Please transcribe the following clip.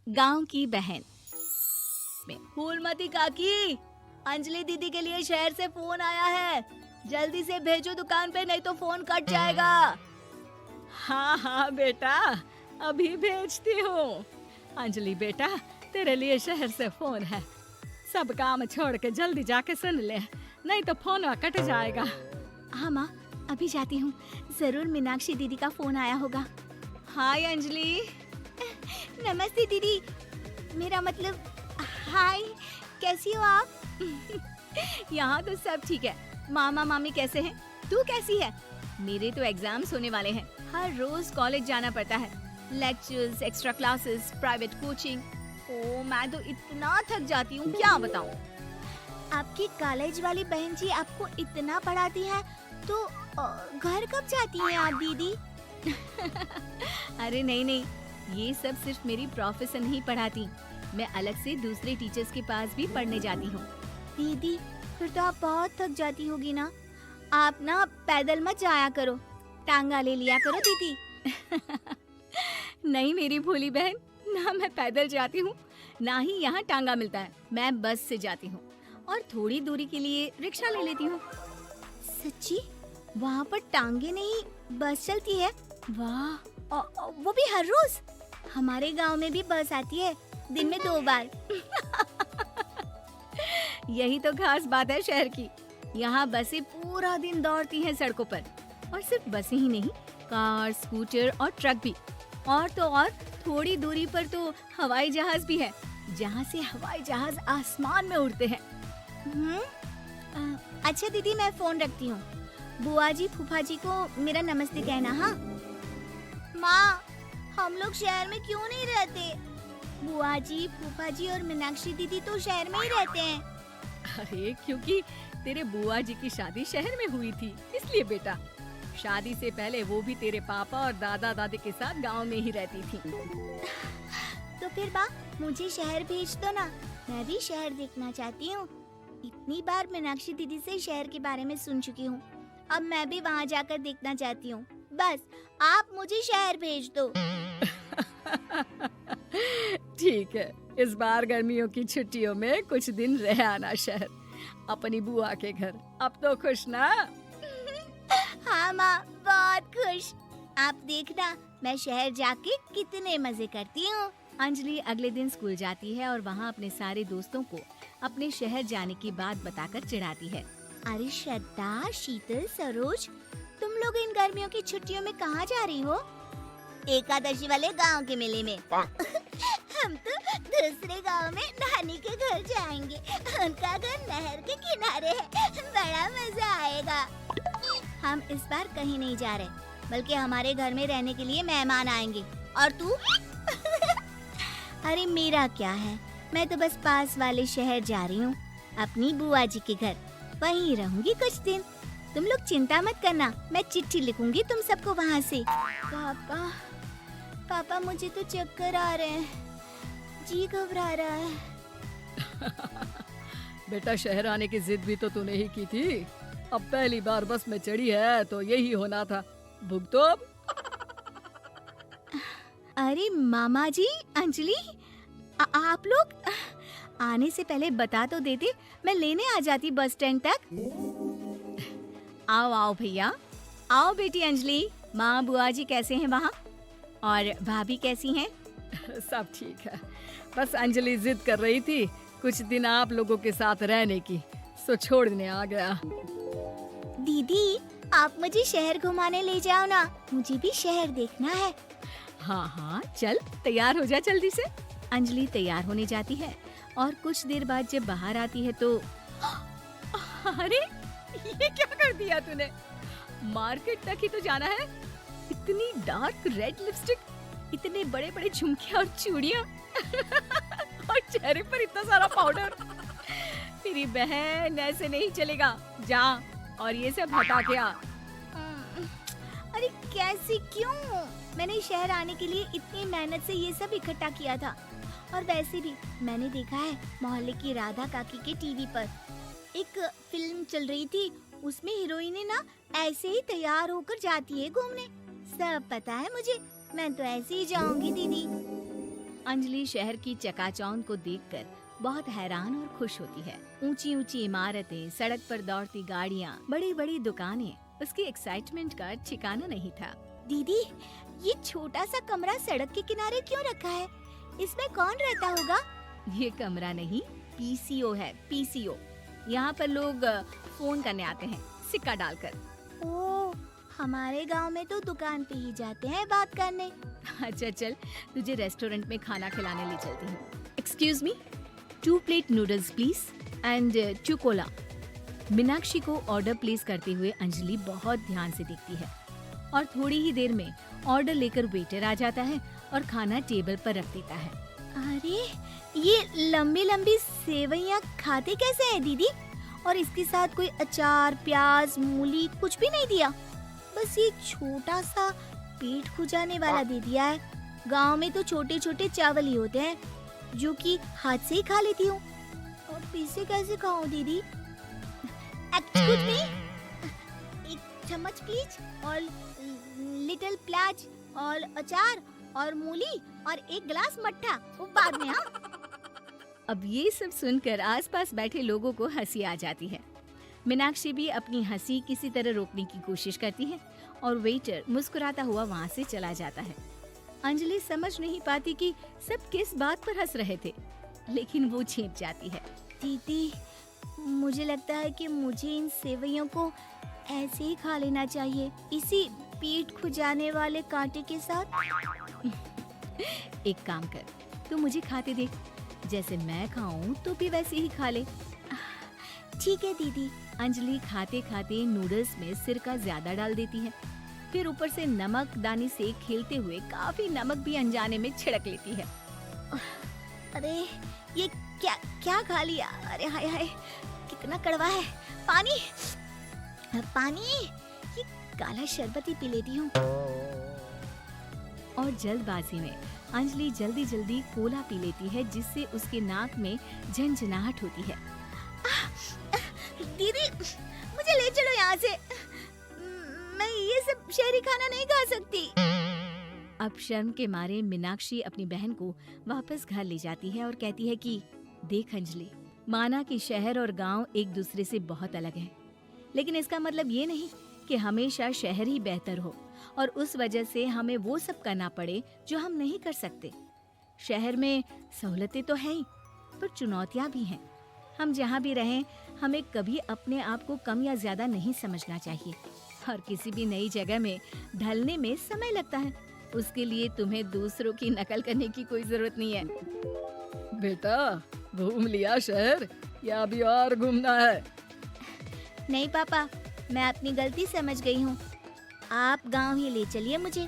गांव की बहन में। फूलमती काकी, अंजलि दीदी के लिए शहर से फोन आया है, जल्दी से भेजो दुकान पे, नहीं तो फोन कट जाएगा। हाँ हाँ बेटा, अभी भेजती हूँ। अंजलि बेटा, तेरे लिए शहर से फोन है, सब काम छोड़ के जल्दी जाके सुन ले, नहीं तो फोन कट जाएगा। हाँ माँ, अभी जाती हूँ, जरूर मीनाक्षी दीदी का फोन आया होगा। हाय अंजलि। नमस्ते दीदी, मेरा मतलब हाय, कैसी हो आप? यहाँ तो सब ठीक है। मामा मामी कैसे हैं? तू कैसी है? मेरे तो एग्जाम्स होने वाले हैं, हर रोज कॉलेज जाना पड़ता है, lectures, extra classes, private coaching. ओ मैं तो इतना थक जाती हूँ, क्या बताऊँ। आपकी कॉलेज वाली बहन जी आपको इतना पढ़ाती है, तो घर कब जाती हैं आप दीदी? अरे नहीं नहीं, ये सब सिर्फ मेरी प्रोफेसर ही पढ़ाती, मैं अलग से दूसरे टीचर्स के पास भी पढ़ने जाती हूँ। दीदी फिर तो आप बहुत थक जाती होगी ना, आप ना पैदल मत जाया करो, टांगा ले लिया करो दीदी। नहीं मेरी भोली बहन, ना मैं पैदल जाती हूँ, ना ही यहाँ टांगा मिलता है, मैं बस से जाती हूँ और थोड़ी दूरी के लिए रिक्शा ले लेती हूँ। सच्ची? वहाँ पर टांगे नहीं, बस चलती है? वाह, वो भी हर रोज? हमारे गांव में भी बस आती है, दिन में 2 बार। यही तो खास बात है शहर की, यहाँ बसें पूरा दिन दौड़ती हैं सड़कों पर, और सिर्फ बसें ही नहीं, कार, स्कूटर और ट्रक भी, और तो और थोड़ी दूरी पर तो हवाई जहाज भी है, जहाँ से हवाई जहाज आसमान में उड़ते हैं। अच्छा दीदी, मैं फोन रखती हूँ, बुआ जी फूफा जी को मेरा नमस्ते कहना। हाँ माँ, हम लोग शहर में क्यों नहीं रहते? बुआ जी, फूफा जी और मीनाक्षी दीदी तो शहर में ही रहते हैं। अरे क्योंकि तेरे बुआ जी की शादी शहर में हुई थी, इसलिए बेटा। शादी से पहले वो भी तेरे पापा और दादा दादी के साथ गांव में ही रहती थी। तो फिर माँ, मुझे शहर भेज दो ना, मैं भी शहर देखना चाहती हूँ। इतनी बार मीनाक्षी दीदी से शहर के बारे में सुन चुकी हूँ, अब मैं भी वहाँ जाकर देखना चाहती हूँ। बस आप मुझे शहर भेज दो। ठीक है, इस बार गर्मियों की छुट्टियों में कुछ दिन रह आना शहर, अपनी बुआ के घर। अब तो खुश ना? हाँ माँ, बहुत खुश। आप देखना मैं शहर जाके कितने मजे करती हूँ। अंजलि अगले दिन स्कूल जाती है और वहाँ अपने सारे दोस्तों को अपने शहर जाने की बात बताकर चिढ़ाती है। अरे श्रद्धा, शीतल, सरोज, तुम लोग इन गर्मियों की छुट्टियों में कहाँ जा रही हो? एकादशी वाले गांव के मेले में। हम तो दूसरे गांव में नानी के घर जाएंगे, उनका घर नहर के किनारे है, बड़ा मजा आएगा। हम इस बार कहीं नहीं जा रहे, बल्कि हमारे घर में रहने के लिए मेहमान आएंगे। और तू? अरे मेरा क्या है, मैं तो बस पास वाले शहर जा रही हूँ, अपनी बुआ जी के घर, वहीं रहूंगी कुछ दिन। तुम लोग चिंता मत करना, मैं चिट्ठी लिखूंगी तुम सबको वहाँ से। पापा मुझे तो चक्कर आ रहे हैं, जी घबरा रहा है। बेटा शहर आने की जिद भी तो तूने ही की थी, अब पहली बार बस में चढ़ी है तो यही होना था, भुगतो अब। अरे मामा जी, अंजलि, आप लोग आने से पहले बता तो देते, मैं लेने आ जाती बस स्टैंड तक। आओ आओ भैया, आओ बेटी अंजलि। माँ बुआ जी कैसे हैं वहाँ, और भाभी कैसी हैं? सब ठीक है, बस अंजलि जिद कर रही थी कुछ दिन आप लोगों के साथ रहने की, सो छोड़ने आ गया। दीदी आप मुझे शहर घुमाने ले जाओ ना, मुझे भी शहर देखना है। हाँ हाँ चल, तैयार हो जा जल्दी से। अंजलि तैयार होने जाती है और कुछ देर बाद जब बाहर आती है तो अरे ये क्या कर दिया तूने, मार्केट तक ही तो जाना है, इतनी डार्क रेड लिपस्टिक, इतने बड़े बड़े झुमके और चूड़ियां और चेहरे पर इतना सारा पाउडर। तेरी बहन, ऐसे नहीं चलेगा, जा और ये सब हटा के आ। अरे कैसे, क्यों? मैंने शहर आने के लिए इतनी मेहनत से ये सब इकट्ठा किया था, और वैसे भी मैंने देखा है मोहल्ले की राधा काकी के टीवी पर एक फिल्म चल रही थी, उसमें हीरोइनें ना ऐसे ही तैयार होकर जाती है घूमने। सब पता है मुझे, मैं तो ऐसे ही जाऊंगी दीदी। अंजलि शहर की चकाचौंध को देखकर बहुत हैरान और खुश होती है। ऊंची ऊंची इमारतें, सड़क पर दौड़ती गाड़ियाँ, बड़ी बड़ी दुकानें, उसकी एक्साइटमेंट का ठिकाना नहीं था। दीदी, ये छोटा सा कमरा सड़क के किनारे क्यों रखा है? इसमें कौन रहता होगा? ये कमरा नहीं, पीसीओ है, पीसीओ। यहाँ पर लोग फोन करने आते हैं, सिक्का डालकर। ओह, हमारे गांव में तो दुकान पे ही जाते हैं बात करने। अच्छा चल, तुझे रेस्टोरेंट में खाना खिलाने ले चलती हूँ। Excuse me, 2 plate noodles please and 2 Cola. Meenakshi को ऑर्डर प्लेस करते हुए अंजलि बहुत ध्यान से देखती है और थोड़ी ही देर में ऑर्डर लेकर वेटर आ जाता है और खाना टेबल पर रख देता है। अरे, ये लंबी लंबी सेवइयाँ खाते कैसे हैं दीदी? और इसके साथ कोई अचार, प्याज, मूली कुछ भी नहीं दिया, बस ये छोटा सा पेट खुजाने वाला दे दिया है। गांव में तो छोटे छोटे चावल ही होते हैं जो कि हाथ से ही खा लेती हूँ। अब इसे कैसे खाऊं दीदी? एक्सक्यूज मी, एक चम्मच प्लीज, और लिटिल प्याज और अचार और मूली और एक गिलास मट्ठा, वो बाद में। हाँ, अब ये सब सुनकर आसपास बैठे लोगों को हंसी आ जाती है। मीनाक्षी भी अपनी हंसी किसी तरह रोकने की कोशिश करती है और वेटर मुस्कुराता हुआ वहाँ से चला जाता है। अंजलि समझ नहीं पाती कि सब किस बात पर हंस रहे थे, लेकिन वो छिप जाती है। दीदी, मुझे लगता है कि मुझे इन सेवइयों को ऐसे ही खा लेना चाहिए, इसी पेट खुजाने वाले कांटे के साथ। एक काम कर, तू मुझे खाते देख, जैसे मैं खाऊं तो भी वैसे ही खा ले। ठीक है दीदी। अंजलि खाते खाते नूडल्स में सिरका ज्यादा डाल देती है, फिर ऊपर से नमक दानी से खेलते हुए काफी नमक भी अनजाने में छिड़क लेती है। अरे, ये क्या क्या खा लिया? अरे हाय हाय, कितना कड़वा है। पानी, पानी, ये काला शरबत ही पी लेती हूँ। और जल्दबाजी में अंजलि जल्दी जल्दी कोला पी लेती है, जिससे उसके नाक में झंझनाहट होती है। दीदी, मुझे ले चलो यहाँ से। मैं ये सब शहरी खाना नहीं खा सकती। अब शर्म के मारे मीनाक्षी अपनी बहन को वापस घर ले जाती है और कहती है कि देख अंजलि, माना कि शहर और गांव एक दूसरे से बहुत अलग हैं, लेकिन इसका मतलब ये नहीं कि हमेशा शहर ही बेहतर हो और उस वजह से हमें वो सब करना पड़े जो हम नहीं कर सकते। शहर में सहूलतें तो हैं ही, पर चुनौतियां भी हैं। हम जहाँ भी रहें, हमें कभी अपने आप को कम या ज्यादा नहीं समझना चाहिए। और किसी भी नई जगह में ढलने में समय लगता है, उसके लिए तुम्हें दूसरों की नकल करने की कोई जरूरत नहीं है। बेटा, घूम लिया शहर या अभी और घूमना है? नहीं पापा, मैं अपनी गलती समझ गई हूँ। आप गांव ही ले चलिए मुझे।